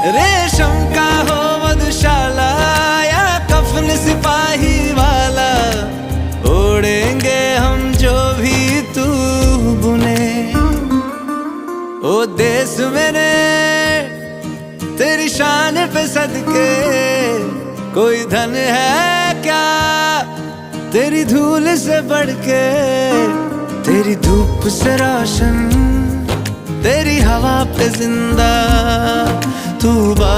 रेशम का हो मधुशाला या कफन सिपाही वाला, ओढ़ेंगे हम जो भी तू बुने। ओ देश मेरे तेरी शान पे सदके, कोई धन है क्या तेरी धूल से बढ़ के। तेरी धूप से रोशन, तेरी हवा पे जिंदा तू